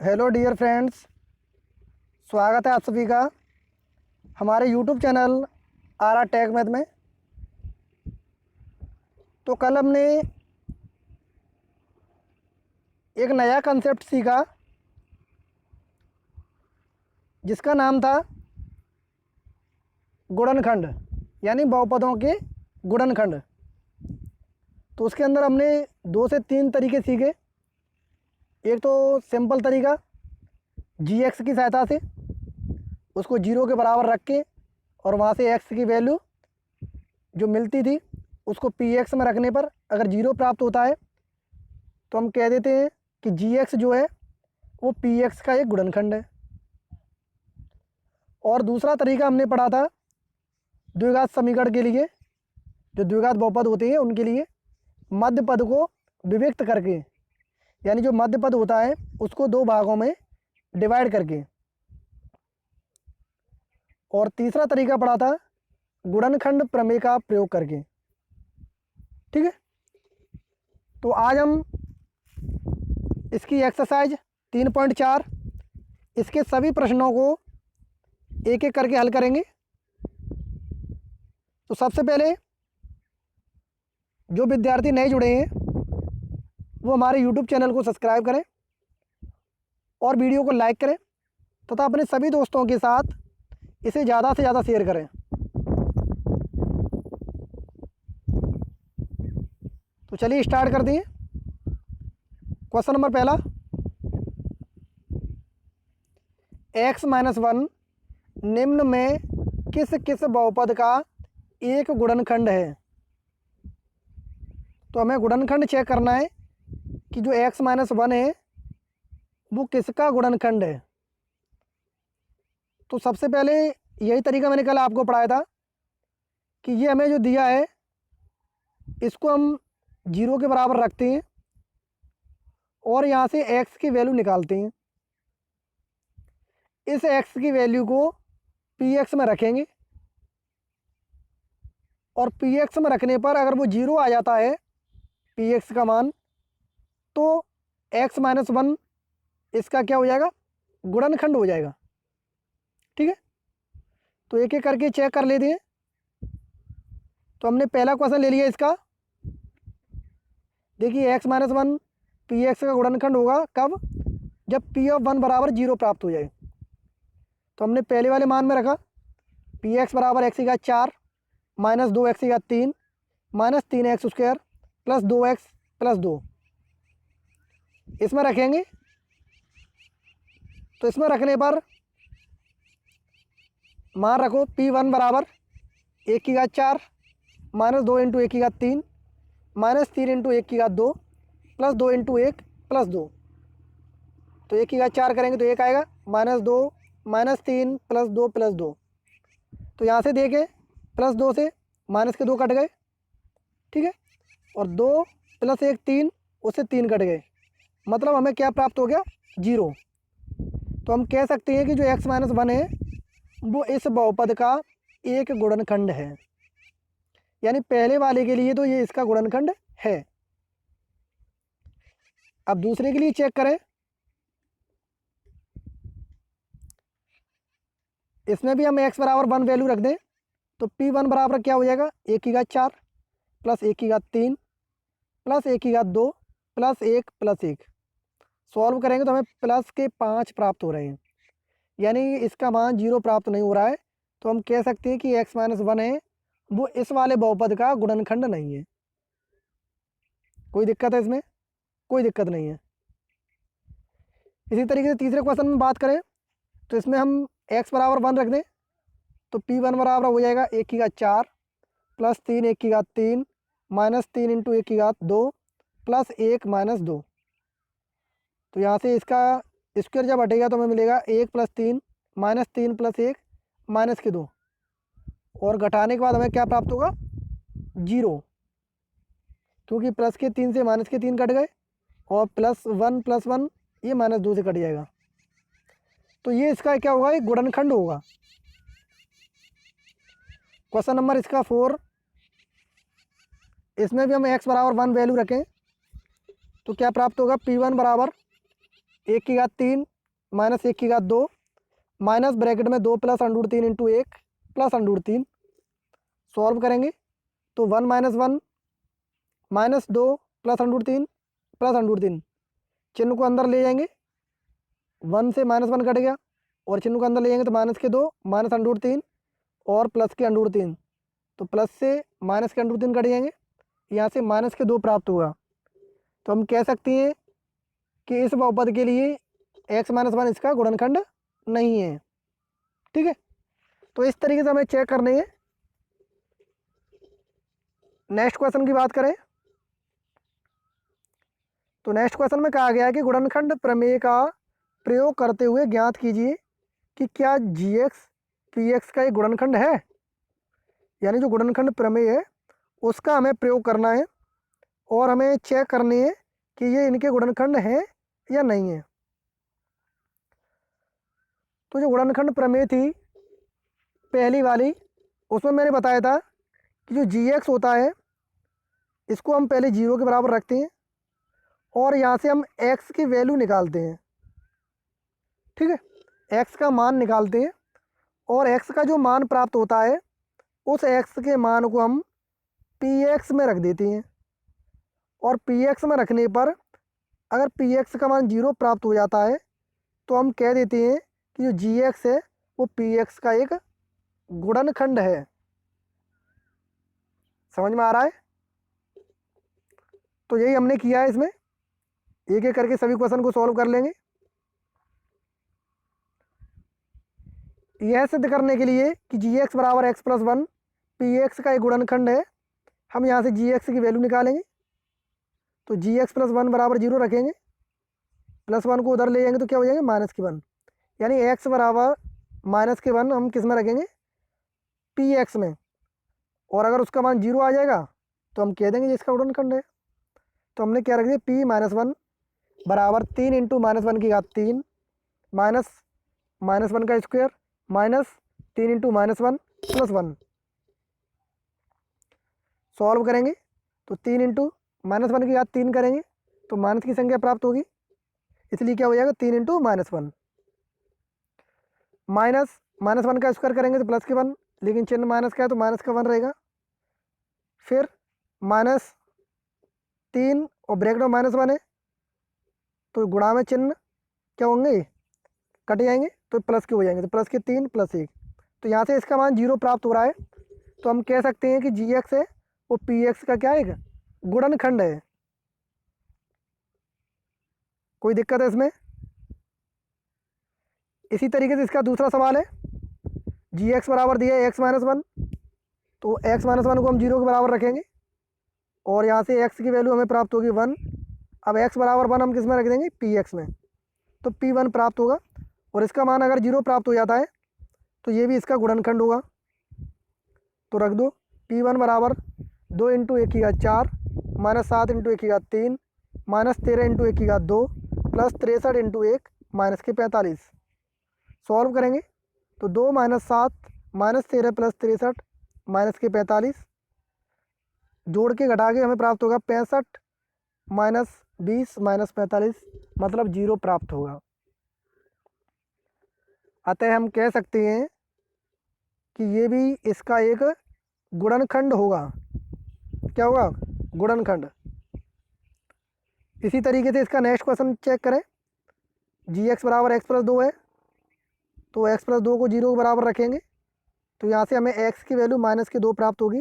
Hello dear friends, स्वागत है आप सभी का हमारे YouTube channel R R tech math में। तो कल हमने एक नया कंसेप्ट सीखा जिसका नाम था गुणनखंड, यानी बहुपदों के गुणनखंड। तो उसके अंदर हमने 2 से 3 तरीके सीखे। एक तो सिंपल तरीका, जी एक्स की सहायता से उसको 0 के बराबर रख के और वहाँ से एक्स की वैल्यू जो मिलती थी उसको पी एक्स में रखने पर अगर 0 प्राप्त होता है तो हम कह देते हैं कि जी एक्स जो है वो पी एक्स का एक गुणनखंड है। और दूसरा तरीका हमने पढ़ा था द्विघात समीकरण के लिए, जो द्विघात बहुपद होते हैं उनके लिए मध्य पद को विभक्त करके, यानी जो मध्य पद होता है उसको 2 भागों में डिवाइड करके। और तीसरा तरीका पढ़ा था गुणनखंड प्रमेय का प्रयोग करके। ठीक है, तो आज हम इसकी एक्सरसाइज 3.4 इसके सभी प्रश्नों को एक एक करके हल करेंगे। तो सबसे पहले जो विद्यार्थी नए जुड़े हैं वो हमारे यूट्यूब चैनल को सब्सक्राइब करें और वीडियो को लाइक करें तथा अपने सभी दोस्तों के साथ इसे ज़्यादा से ज़्यादा शेयर करें। तो चलिए स्टार्ट करते हैं। क्वेश्चन नंबर पहला, x-1 निम्न में किस किस बहुपद का एक गुणनखंड है। तो हमें गुणनखंड चेक करना है कि जो x-1 है वो किसका गुणनखंड है। तो सबसे पहले यही तरीका मैंने कल आपको पढ़ाया था कि ये हमें जो दिया है इसको हम 0 के बराबर रखते हैं और यहाँ से x की वैल्यू निकालते हैं। इस x की वैल्यू को px में रखेंगे और px में रखने पर अगर वो 0 आ जाता है px का मान, तो x-1 इसका क्या हो जाएगा, गुणनखंड हो जाएगा। ठीक है, तो एक एक करके चेक कर लेते हैं। तो हमने पहला क्वेश्चन ले लिया इसका। देखिए x-1 px का गुणनखंड होगा कब, जब p(1) बराबर 0 प्राप्त हो जाए। तो हमने पहले वाले मान में रखा px बराबर x की घात 4 माइनस 2x की घात 3 minus 3x² plus 2x plus 2 इसमें रखेंगे। तो इसमें रखने पर मान रखो p1 बराबर 1 की घात 4 माइनस 2 इंटू 1 की घात 3 माइनस 3 इंटू 1 की घात 2 प्लस 2 इंटू 1 प्लस 2। तो 1 की घात 4 करेंगे तो 1 आएगा, माइनस 2 माइनस 3 प्लस 2 प्लस 2। तो यहाँ से देखें प्लस 2 से माइनस के 2 कट गए। ठीक है, और 2 प्लस 1 3, उससे 3 कट गए, मतलब हमें क्या प्राप्त हो गया, 0। तो हम कह सकते हैं कि जो x-1 है वो इस बहुपद का एक गुणनखंड है, यानी पहले वाले के लिए तो ये इसका गुणनखंड है। अब दूसरे के लिए चेक करें। इसमें भी हम x बराबर 1 वैल्यू रख दें तो p1 बराबर क्या हो जाएगा, 1 की घात 4 प्लस 1 की घात 3 प्लस 1 की घात 2 प्लस 1 प्लस 1। सॉल्व करेंगे तो हमें प्लस के 5 प्राप्त हो रहे हैं, यानी इसका मान 0 प्राप्त नहीं हो रहा है। तो हम कह सकते हैं कि x-1 है वो इस वाले बहुपद का गुणनखंड नहीं है। कोई दिक्कत है इसमें? कोई दिक्कत नहीं है। इसी तरीके से तीसरे क्वेश्चन में बात करें तो इसमें हम x बराबर 1 रख दें तो p1 बराबर हो जाएगा 1 की घात 4 प्लस 3 1 की घात 3 माइनस 3 इंटू 1 की घात 2 प्लस 1 माइनस 2। तो यहाँ से इसका स्क्वायर जब हटेगा तो हमें मिलेगा 1 प्लस 3 माइनस 3 प्लस 1 माइनस के 2, और घटाने के बाद हमें क्या प्राप्त होगा, 0, क्योंकि प्लस के 3 से माइनस के 3 कट गए और प्लस 1 ये माइनस 2 से कट जाएगा। तो ये इसका क्या होगा, एक गुणनखंड होगा। क्वेश्चन नंबर इसका 4, इसमें भी हम x बराबर 1 वैल्यू रखें तो क्या प्राप्त होगा, p1 बराबर 1 की घात 3 माइनस 1 की घात 2 माइनस ब्रैकेट में 2 plus under root 3 into 1 plus under root 3। Solve करेंगे तो 1 minus 1 minus 2 plus under root 3 plus under root 3, चिन्ह को अंदर ले जाएंगे, 1 से माइनस 1 कट गया और चिन्ह को अंदर ले जाएंगे तो माइनस के 2 माइनस अंडर रूट 3 और प्लस के अंडर रूट 3, तो प्लस से माइनस के अंडर रूट 3 कट जाएंगे, यहाँ से माइनस के 2 प्राप्त होगा। तो हम कह सकते हैं कि इस बहुपद के लिए x माइनस 1 इसका गुणनखंड नहीं है। ठीक है, तो इस तरीके से हमें चेक करनी है। नेक्स्ट क्वेश्चन की बात करें तो नेक्स्ट क्वेश्चन में कहा गया है कि गुणनखंड प्रमेय का प्रयोग करते हुए ज्ञात कीजिए कि क्या gx px का एक गुणनखंड है। यानी जो गुणनखंड प्रमेय है उसका हमें प्रयोग करना है और हमें चेक करनी है कि ये इनके गुणनखंड हैं या नहीं है। तो जो गुणनखंड प्रमेय थी पहली वाली, उसमें मैंने बताया था कि जो gx होता है इसको हम पहले 0 के बराबर रखते हैं और यहाँ से हम x की वैल्यू निकालते हैं। ठीक है, x का मान निकालते हैं और x का जो मान प्राप्त होता है उस x के मान को हम px में रख देते हैं और px में रखने पर अगर px का मान 0 प्राप्त हो जाता है तो हम कह देते हैं कि जो gx है वो px का एक गुणनखंड है। समझ में आ रहा है? तो यही हमने किया है। इसमें एक एक करके सभी क्वेश्चन को सॉल्व कर लेंगे। यह सिद्ध करने के लिए कि gx बराबर x प्लस 1 px का एक गुणनखंड है, हम यहाँ से gx की वैल्यू निकालेंगे। तो gx प्लस 1 बराबर 0 रखेंगे, प्लस 1 को उधर ले जाएंगे तो क्या हो जाएंगे माइनस के 1, यानी x बराबर माइनस के 1 हम किस में रखेंगे px में, और अगर उसका मान 0 आ जाएगा तो हम कह देंगे ये इसका गुणनखंड है। तो हमने क्या रख दिया p माइनस 1 बराबर 3 इंटू माइनस 1 की घात 3 माइनस माइनस 1 का square minus 3 into minus 1 plus 1। Solve करेंगे तो 3 इंटू माइनस 1 की घात 3 करेंगे तो माइनस की संख्या प्राप्त होगी, इसलिए क्या हो जाएगा 3 इंटू माइनस 1 माइनस माइनस 1 का स्क्वायर करेंगे तो प्लस के 1, लेकिन चिन्ह माइनस का है तो माइनस का 1 रहेगा। फिर माइनस 3 और ब्रैकेट में माइनस 1 है तो गुणा में चिन्ह क्या होंगे कट जाएंगे तो प्लस के हो जाएंगे, तो प्लस के 3 प्लस 1, तो यहाँ से इसका मान 0 प्राप्त हो रहा है। तो हम कह सकते हैं कि gx है वो px का क्या है गुणनखंड है। कोई दिक्कत है इसमें? इसी तरीके से इसका दूसरा सवाल है, gx बराबर दिया है x माइनस 1, तो x माइनस 1 को हम 0 के बराबर रखेंगे और यहाँ से x की वैल्यू हमें प्राप्त होगी 1। अब x बराबर 1 हम किस में रख देंगे px में, तो p1 प्राप्त होगा और इसका मान अगर 0 प्राप्त हो जाता है तो ये भी इसका गुणनखंड होगा। तो रख दो p1 बराबर 2 इंटू 1 की घात 4 माइनस 7 इंटू 1 की घात 3 माइनस 13 इंटू 1 की घात 2 प्लस 63 इंटू 1 माइनस के 45। सॉल्व करेंगे तो 2 माइनस 7 माइनस 13 प्लस 63 माइनस के 45, जोड़ के घटा के हमें प्राप्त होगा 65 माइनस 20 माइनस 45, मतलब 0 प्राप्त होगा। अतः हम कह सकते हैं कि ये भी इसका एक गुणनखंड होगा। क्या होगा गुणनखंड। इसी तरीके से इसका नेक्स्ट क्वेश्चन चेक करें, gx बराबर x प्लस 2 है तो x प्लस 2 को 0 के बराबर रखेंगे तो यहाँ से हमें x की वैल्यू माइनस के 2 प्राप्त होगी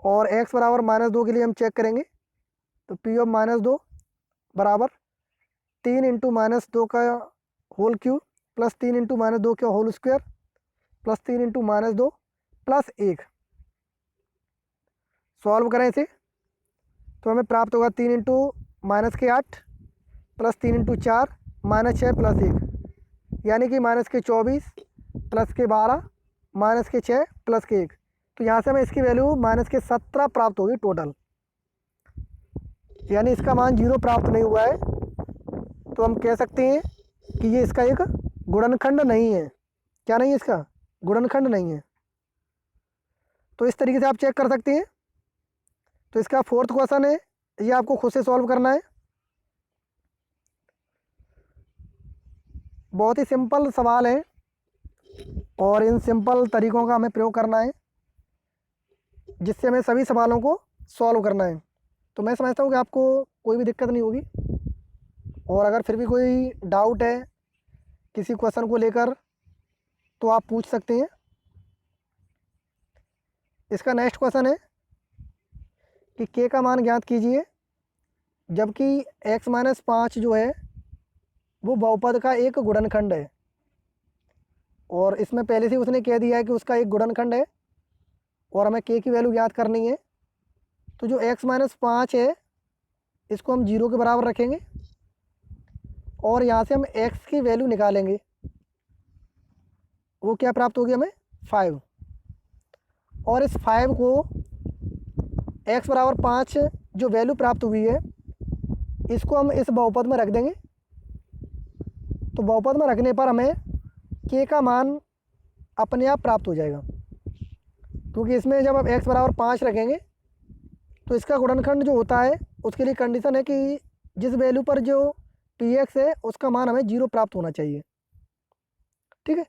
और x बराबर माइनस 2 के लिए हम चेक करेंगे तो p ऑफ माइनस 2 बराबर 3 इंटू माइनस 2 का whole cube plus 3 into minus 2 का whole square plus 3 into minus 2 plus 1। Solve करें इसे तो हमें प्राप्त होगा 3 इंटू माइनस के 8 प्लस 3 इंटू 4 माइनस 6 प्लस 1, यानी कि माइनस के 24 प्लस के 12 माइनस के 6 प्लस के 1। तो यहाँ से हमें इसकी वैल्यू माइनस के 17 प्राप्त होगी टोटल, यानी इसका मान 0 प्राप्त नहीं हुआ है। तो हम कह सकते हैं कि ये इसका एक गुणनखंड नहीं है। क्या नहीं है इसका गुणनखंड नहीं है। तो इस तरीके से आप चेक कर सकते हैं। तो इसका फोर्थ क्वेश्चन है, ये आपको खुद से सॉल्व करना है। बहुत ही सिंपल सवाल है और इन सिंपल तरीक़ों का हमें प्रयोग करना है जिससे हमें सभी सवालों को सॉल्व करना है। तो मैं समझता हूँ कि आपको कोई भी दिक्कत नहीं होगी, और अगर फिर भी कोई डाउट है किसी क्वेश्चन को लेकर तो आप पूछ सकते हैं। इसका नेक्स्ट क्वेश्चन है कि के का मान ज्ञात कीजिए जबकि x-5 जो है वो बहुपद का एक गुणनखंड है, और इसमें पहले से उसने कह दिया है कि उसका एक गुणनखंड है और हमें के की वैल्यू ज्ञात करनी है। तो जो x-5 है इसको हम 0 के बराबर रखेंगे और यहाँ से हम x की वैल्यू निकालेंगे। वो क्या प्राप्त होगी हमें? 5। और इस 5 को x बराबर 5 जो वैल्यू प्राप्त हुई है इसको हम इस बहुपद में रख देंगे। तो बहुपद में रखने पर हमें k का मान अपने आप प्राप्त हो जाएगा, क्योंकि इसमें जब आप x बराबर 5 रखेंगे तो इसका गुणनखंड जो होता है उसके लिए कंडीशन है कि जिस वैल्यू पर जो px है उसका मान हमें 0 प्राप्त होना चाहिए। ठीक है,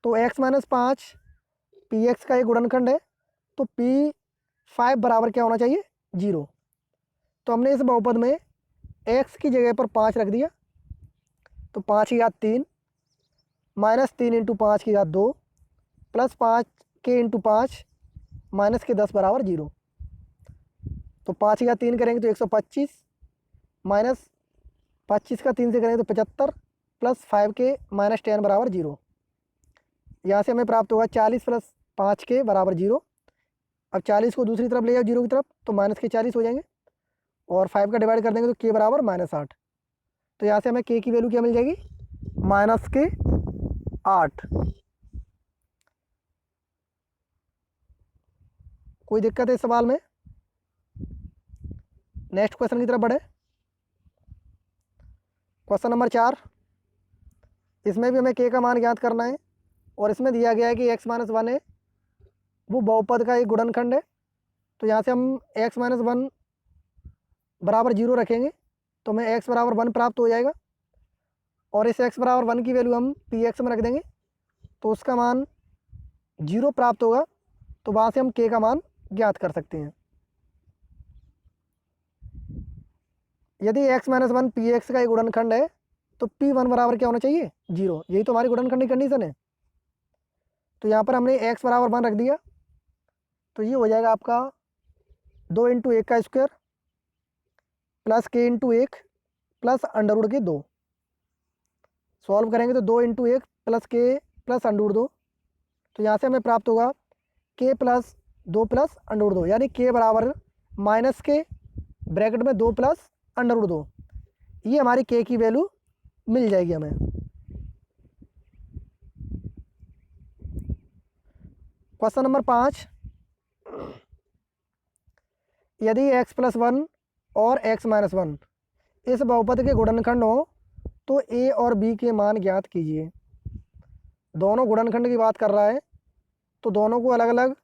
तो x-5 px का एक गुणनखंड है, तो p5 बराबर क्या होना चाहिए? 0। तो हमने इस बहुपद में x की जगह पर 5 रख दिया, तो 5 की घात 3 माइनस 3 इंटू 5 की घात 2 प्लस 5 के इंटू 5 माइनस के 10 बराबर 0। तो 5 की घात 3 करेंगे तो 125 माइनस 25 का 3 से करेंगे तो 75 प्लस 5 के माइनस 10 बराबर 0। यहाँ से हमें प्राप्त होगा 40 प्लस 5 के बराबर 0। अब 40 को दूसरी तरफ ले जाओ 0 की तरफ तो माइनस के 40 हो जाएंगे, और 5 का डिवाइड कर देंगे तो के बराबर -8। तो यहाँ से हमें के की वैल्यू क्या मिल जाएगी? -8। कोई दिक्कत है इस सवाल में? नेक्स्ट क्वेश्चन की तरफ बढ़े। क्वेश्चन नंबर 4, इसमें भी हमें के का मान ज्ञात करना है और इसमें दिया गया है कि x-1 है वो बहुपद का एक गुणनखंड है। तो यहाँ से हम x-1 बराबर 0 रखेंगे तो हमें x बराबर 1 प्राप्त हो जाएगा, और इस x बराबर 1 की वैल्यू हम px में रख देंगे तो उसका मान 0 प्राप्त होगा। तो वहाँ से हम k का मान ज्ञात कर सकते हैं। यदि x-1 px का एक गुणनखंड है तो p1 बराबर क्या होना चाहिए? 0। यही तो हमारी गुणनखंड की कंडीशन है। तो यहाँ पर हमने x बराबर 1 रख दिया, तो ये हो जाएगा आपका 2 इंटू 1 का स्क्वायर प्लस के इंटू 1 प्लस अंडर के 2। सॉल्व करेंगे तो 2 इंटू 1 प्लस के प्लस अंडर 2। तो यहाँ से हमें प्राप्त होगा के प्लस 2 प्लस अंडर 2, यानी के बराबर माइनस के ब्रैकेट में 2 प्लस अंडर 2। ये हमारी के की वैल्यू मिल जाएगी हमें। क्वेश्चन नंबर 5, यदि x+1 और x-1 इस बहुपद के गुणनखंड हो तो a और b के मान ज्ञात कीजिए। दोनों गुणनखंड की बात कर रहा है, तो दोनों को अलग अलग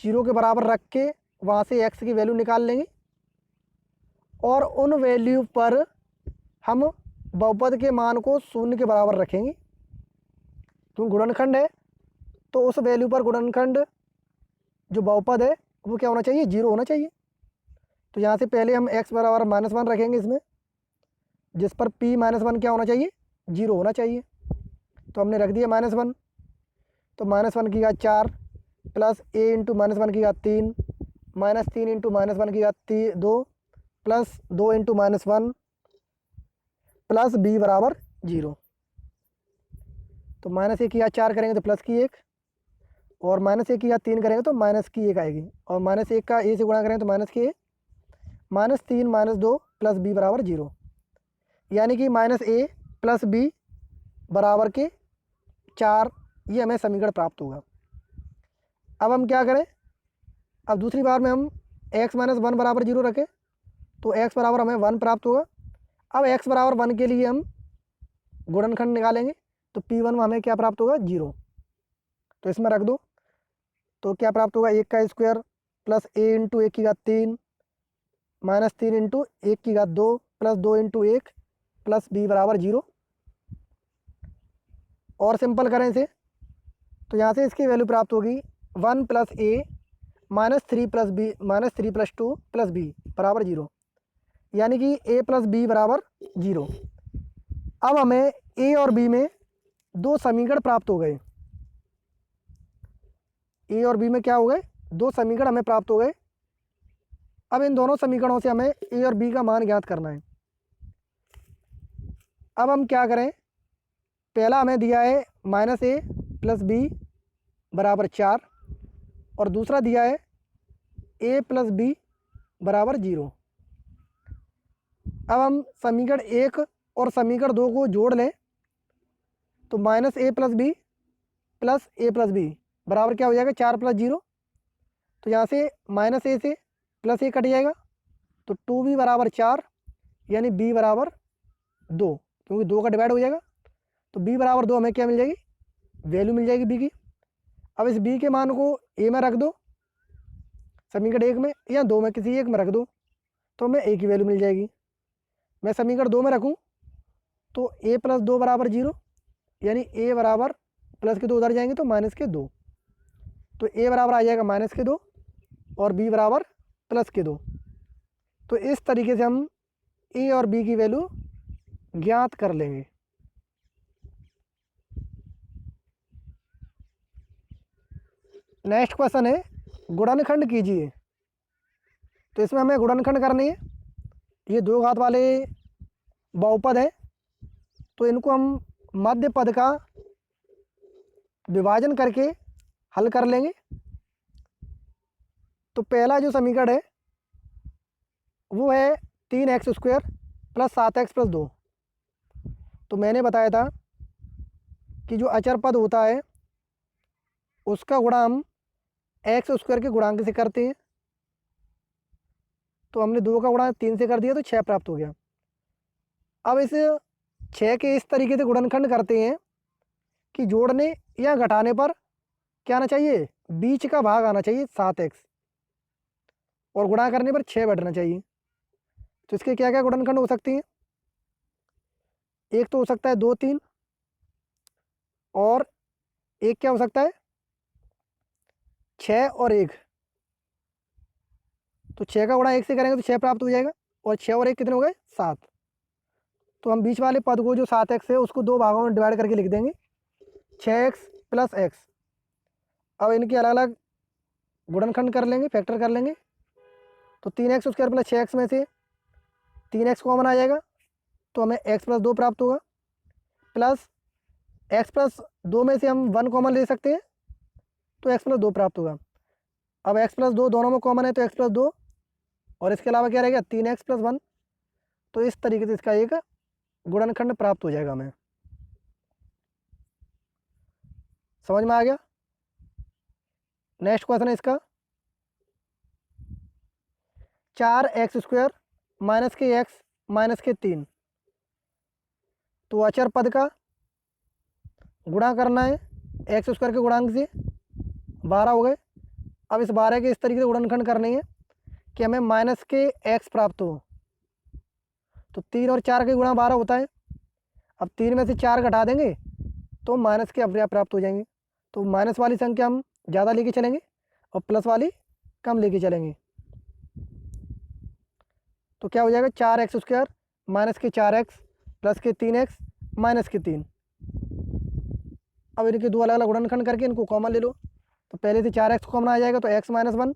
0 के बराबर रख के वहाँ से x की वैल्यू निकाल लेंगे, और उन वैल्यू पर हम बहुपद के मान को 0 के बराबर रखेंगे। क्योंकि गुणनखंड है तो उस वैल्यू पर गुणनखंड जो बहुपद है वो क्या होना चाहिए? 0 होना चाहिए। तो यहाँ से पहले हम x बराबर -1 रखेंगे इसमें, जिस पर p-1 क्या होना चाहिए? 0 होना चाहिए। तो हमने रख दिया -1, तो -1 की घात 4 प्लस a इंटू -1 की घात 3 माइनस 3 इंटू -1 की घात 2 प्लस 2 इंटू -1 प्लस b बराबर 0। तो -1 की घात 4 करेंगे तो प्लस की 1, और -1 की घात 3 करेंगे तो माइनस की 1 आएगी, और -1 का a से गुणा करेंगे तो माइनस की 1, -3 -2 प्लस b बराबर 0, यानी कि -a प्लस b बराबर के 4। ये हमें समीकरण प्राप्त होगा। अब हम क्या करें? अब दूसरी बार में हम x-1 बराबर 0 रखें तो x बराबर हमें 1 प्राप्त होगा। अब x बराबर 1 के लिए हम गुणनखंड निकालेंगे, तो p1 में हमें क्या प्राप्त होगा? 0। तो इसमें रख दो, तो क्या प्राप्त होगा? 1 का स्क्वायर प्लस a इंटू 1 की घात 3 माइनस 3 इंटू 1 की घात 2 प्लस 2 इंटू 1 प्लस बी बराबर 0। और सिंपल करें इसे तो यहाँ से इसकी वैल्यू प्राप्त होगी 1 plus A minus 3 plus B minus 3 plus 2 plus B बराबर 0, यानी कि ए प्लस बी बराबर 0। अब हमें ए और बी में दो समीकरण प्राप्त हो गए। ए और बी में क्या हो गए? दो समीकरण हमें प्राप्त हो गए। अब इन दोनों समीकरणों से हमें ए और बी का मान ज्ञात करना है। अब हम क्या करें, पहला हमें दिया है माइनस ए प्लस बी बराबर 4 और दूसरा दिया है ए प्लस बी बराबर 0। अब हम समीकरण 1 और समीकरण 2 को जोड़ लें तो माइनस ए प्लस बी बराबर क्या हो जाएगा? 4 प्लस 0। तो यहाँ से माइनस ए से प्लस ए कट जाएगा तो 2b बराबर 4 यानी b बराबर 2, क्योंकि 2 का डिवाइड हो जाएगा। तो b बराबर 2 हमें क्या मिल जाएगी? वैल्यू मिल जाएगी b की। अब इस b के मान को a में रख दो, समीकरण 1 में या 2 में, किसी एक में रख दो तो हमें a की वैल्यू मिल जाएगी। मैं समीकरण 2 में रखूँ तो a प्लस 2 बराबर 0, यानी a बराबर प्लस के 2 उधर जाएंगे तो माइनस के 2, तो a बराबर आ जाएगा माइनस के 2 और b बराबर प्लस के 2। तो इस तरीके से हम a और b की वैल्यू ज्ञात कर लेंगे। नेक्स्ट क्वेश्चन है गुणनखंड कीजिए। तो इसमें हमें गुणनखंड करनी है। ये दो घात वाले बहुपद है तो इनको हम मध्य पद का विभाजन करके हल कर लेंगे। तो पहला जो समीकरण है वो है 3x² प्लस 7x प्लस 2। तो मैंने बताया था कि जो अचर पद होता है उसका गुणा हम x² के गुणांक से करते हैं। तो हमने 2 का गुणा 3 से कर दिया तो 6 प्राप्त हो गया। अब इस 6 के इस तरीके से गुणनखंड करते हैं कि जोड़ने या घटाने पर क्या आना चाहिए? बीच का भाग आना चाहिए 7x और गुणा करने पर 6 बैठना चाहिए। तो इसके क्या क्या गुणनखंड हो सकते हैं? एक तो हो सकता है 2 3 और एक क्या हो सकता है 6 और 1। तो 6 का गुणा 1 से करेंगे तो 6 प्राप्त हो जाएगा और 6 और 1 कितने हो गए? 7। तो हम बीच वाले पद को जो 7x है उसको दो भागों में डिवाइड करके लिख देंगे 6x प्लस x। अब इनके अलग अलग गुणनखंड कर लेंगे, फैक्टर कर लेंगे। तो 3x² प्लस 6x में से 3x कॉमन आ जाएगा तो हमें x प्लस 2 प्राप्त होगा, प्लस x प्लस 2 में से हम 1 कॉमन ले सकते हैं तो x प्लस 2 प्राप्त होगा। अब x प्लस 2 दोनों में कॉमन है तो x प्लस 2 और इसके अलावा क्या रहेगा 3x प्लस 1। तो इस तरीके से इसका एक गुणनखंड प्राप्त हो जाएगा हमें। समझ में आ गया? नेक्स्ट क्वेश्चन है इसका 4x² माइनस के x माइनस के 3। तो अचर पद का गुणा करना है x² के गुणांक से, 12 हो गए। अब इस 12 के इस तरीके से गुणनखंड करने हैं कि हमें माइनस के x प्राप्त हो। तो 3 और 4 के गुणा 12 होता है। अब 3 में से 4 घटा देंगे तो माइनस के अवयव प्राप्त हो जाएंगे। तो माइनस वाली संख्या हम ज़्यादा लेके चलेंगे और प्लस वाली कम लेके चलेंगे। तो क्या हो जाएगा 4x² माइनस के 4x प्लस के 3x माइनस के 3। अब इनके दो अलग अलग गुणनखंड करके इनको कॉमन ले लो। तो पहले से 4x कॉमन आ जाएगा तो x माइनस 1,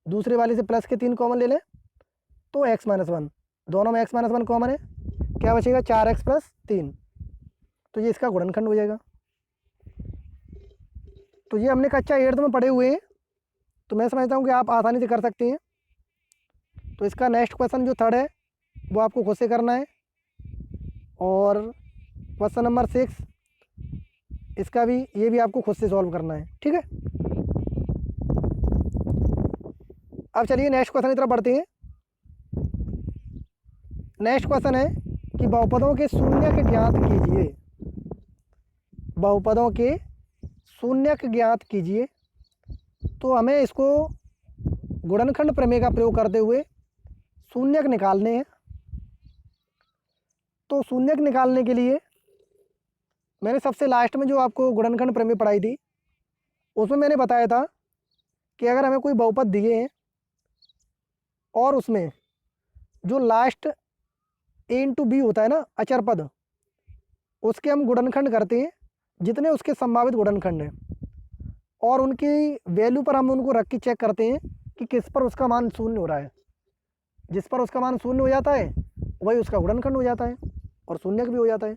दूसरे वाले से प्लस के 3 कॉमन ले लें तो x माइनस 1, दोनों में x माइनस 1 कॉमन है, क्या बचेगा 4x प्लस 3। तो ये इसका गुणनखंड हो जाएगा। तो ये हमने कक्षा 8 में पढ़े हुए हैं, तो मैं समझता हूँ कि आप आसानी से कर सकते हैं। तो इसका नेक्स्ट क्वेश्चन जो थर्ड है वो आपको खुद से करना है। और क्वेश्चन नंबर 6 इसका भी, ये भी आपको खुद से सॉल्व करना है, ठीक है। अब चलिए नेक्स्ट क्वेश्चन की तरफ बढ़ते हैं। नेक्स्ट क्वेश्चन है कि बहुपदों के शून्यक ज्ञात कीजिए। बहुपदों के शून्यक ज्ञात कीजिए। तो हमें इसको गुणनखंड प्रमेय का प्रयोग करते हुए शून्यक निकालने हैं। तो शून्यक निकालने के लिए मैंने सबसे लास्ट में जो आपको गुणनखंड प्रमेय पढ़ाई थी उसमें मैंने बताया था कि अगर हमें कोई बहुपद दिए हैं और उसमें जो लास्ट ए इंटू बी होता है ना अचर पद, उसके हम गुणनखंड करते हैं जितने उसके संभावित गुणनखंड हैं, और उनकी वैल्यू पर हम उनको रख के चेक करते हैं कि किस पर उसका मान शून्य हो रहा है। जिस पर उसका मान शून्य हो जाता है वही उसका गुणनखंड हो जाता है और शून्यक भी हो जाता है।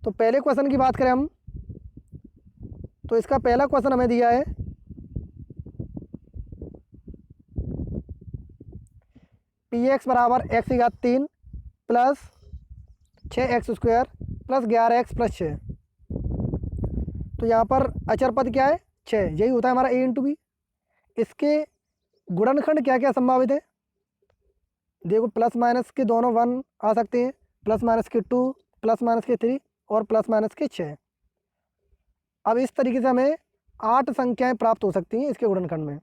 तो पहले क्वेश्चन की बात करें हम, तो इसका पहला क्वेश्चन हमें दिया है पी एक्स बराबर एक्स की घात 3 plus 6x² plus 11x plus 6। तो यहाँ पर अचर पद क्या है 6, यही होता है हमारा a इंटू बी। इसके गुणनखंड क्या क्या संभावित है, देखो प्लस माइनस के दोनों 1 आ सकते हैं, प्लस माइनस के 2, प्लस माइनस के 3 और प्लस माइनस के 6। अब इस तरीके से हमें 8 संख्याएं प्राप्त हो सकती हैं इसके गुणनखंड में।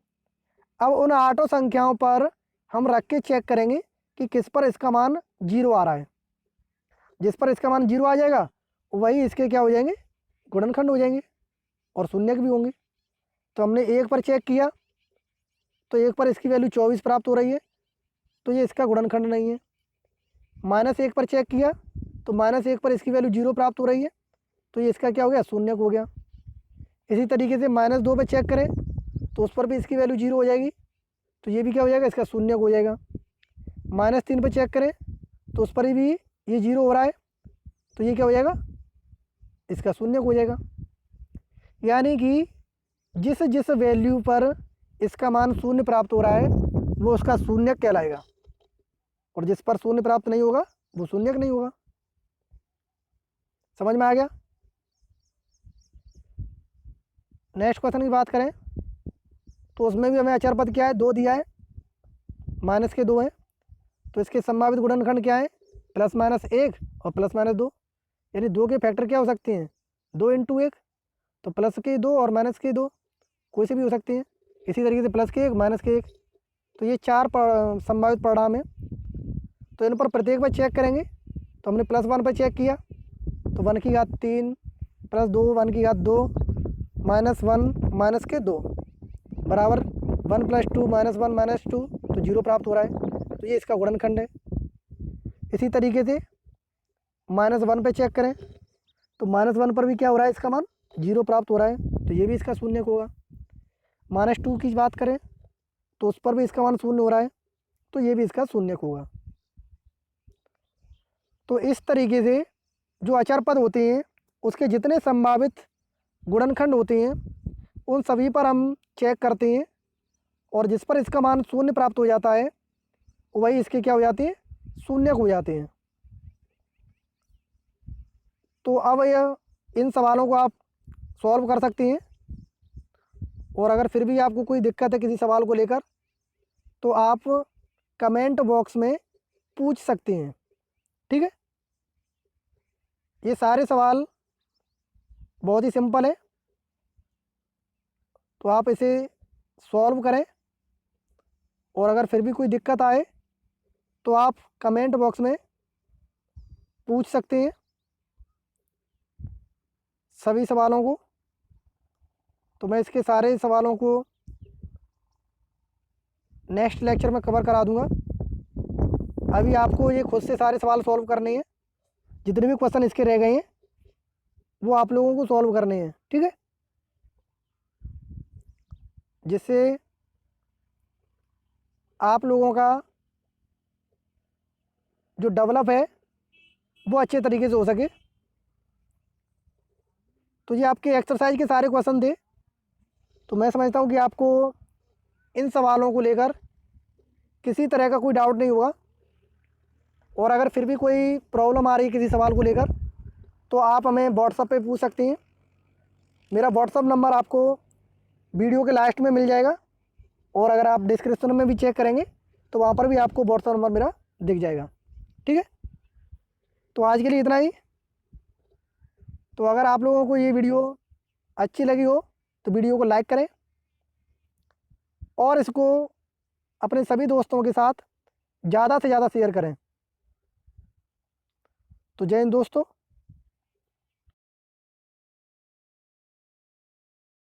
अब उन 8 संख्याओं पर हम रख के चेक करेंगे कि किस पर इसका मान 0 आ रहा है। जिस पर इसका मान 0 आ जाएगा वही इसके क्या हो जाएंगे, गुणनखंड हो जाएंगे और शून्यक भी होंगे। तो हमने 1 पर चेक किया तो 1 पर इसकी वैल्यू 24 प्राप्त हो रही है, तो ये इसका गुणनखंड नहीं है। -1 पर चेक किया तो -1 पर इसकी वैल्यू 0 प्राप्त हो रही है, तो ये इसका क्या हो गया, शून्यक हो गया। इसी तरीके से -2 पर चेक करें तो उस पर भी इसकी वैल्यू 0 हो जाएगी, तो ये भी क्या हो जाएगा, इसका शून्यक हो जाएगा। -3 पर चेक करें तो उस पर भी ये 0 हो रहा है, तो ये क्या हो जाएगा, इसका शून्यक हो जाएगा। यानी कि जिस जिस वैल्यू पर इसका मान शून्य प्राप्त हो रहा है वो उसका शून्यक कहलाएगा, और जिस पर शून्य प्राप्त नहीं होगा वो शून्यक नहीं होगा। समझ में आ गया। नेक्स्ट क्वेश्चन की बात करें तो उसमें भी हमें अचर पद क्या है, 2 दिया है, माइनस के 2 हैं, तो इसके संभावित गुणनखंड क्या है, +-1 और +-2। यानी 2 के फैक्टर क्या हो सकते हैं, 2 इंटू 1, तो प्लस के 2 और माइनस के 2 कोई से भी हो सकते हैं। इसी तरीके से प्लस के 1 माइनस के 1, तो ये 4 संभावित परिणाम है। तो इन पर प्रत्येक पर चेक करेंगे। तो हमने +1 पर चेक किया तो 1 की घात 3 प्लस 2 1 की घात 2 -1 माइनस के 2 बराबर 1 + 2 -1 -2, तो 0 प्राप्त हो रहा है, तो ये इसका गुणनखंड है। इसी तरीके से -1 पे चेक करें तो -1 पर भी क्या हो रहा है, इसका मान 0 प्राप्त हो रहा है, तो ये भी इसका शून्यक होगा। -2 की बात करें तो उस पर भी इसका मान 0 हो रहा है, तो ये भी इसका शून्यक होगा। तो इस तरीके से जो अचर पद होते हैं उसके जितने संभावित गुणनखंड होते हैं उन सभी पर हम चेक करते हैं, और जिस पर इसका मान 0 प्राप्त हो जाता है वही इसके क्या हो जाते हैं, शून्यक हो जाते हैं। तो अब यह इन सवालों को आप सॉल्व कर सकते हैं, और अगर फिर भी आपको कोई दिक्कत है किसी सवाल को लेकर तो आप कमेंट बॉक्स में पूछ सकते हैं, ठीक है। ये सारे सवाल बहुत ही सिंपल है, तो आप इसे सॉल्व करें, और अगर फिर भी कोई दिक्कत आए तो आप कमेंट बॉक्स में पूछ सकते हैं सभी सवालों को। तो मैं इसके सारे सवालों को नेक्स्ट लेक्चर में कवर करा दूंगा। अभी आपको ये खुद से सारे सवाल सॉल्व करने हैं, जितने भी क्वेश्चन इसके रह गए हैं वो आप लोगों को सॉल्व करने हैं, ठीक है, जिससे आप लोगों का जो डेवलप है वो अच्छे तरीके से हो सके। तो ये आपके एक्सरसाइज के सारे क्वेश्चन थे, तो मैं समझता हूँ कि आपको इन सवालों को लेकर किसी तरह का कोई डाउट नहीं होगा, और अगर फिर भी कोई प्रॉब्लम आ रही है किसी सवाल को लेकर तो आप हमें व्हाट्सएप पे पूछ सकते हैं। मेरा व्हाट्सएप नंबर आपको वीडियो के लास्ट में मिल जाएगा, और अगर आप डिस्क्रिप्शन में भी चेक करेंगे तो वहाँ पर भी आपको व्हाट्सएप नंबर मेरा दिख जाएगा, ठीक है। तो आज के लिए इतना ही। तो अगर आप लोगों को ये वीडियो अच्छी लगी हो तो वीडियो को लाइक करें, और इसको अपने सभी दोस्तों के साथ ज़्यादा से ज़्यादा शेयर करें। तो जय हिंद दोस्तों।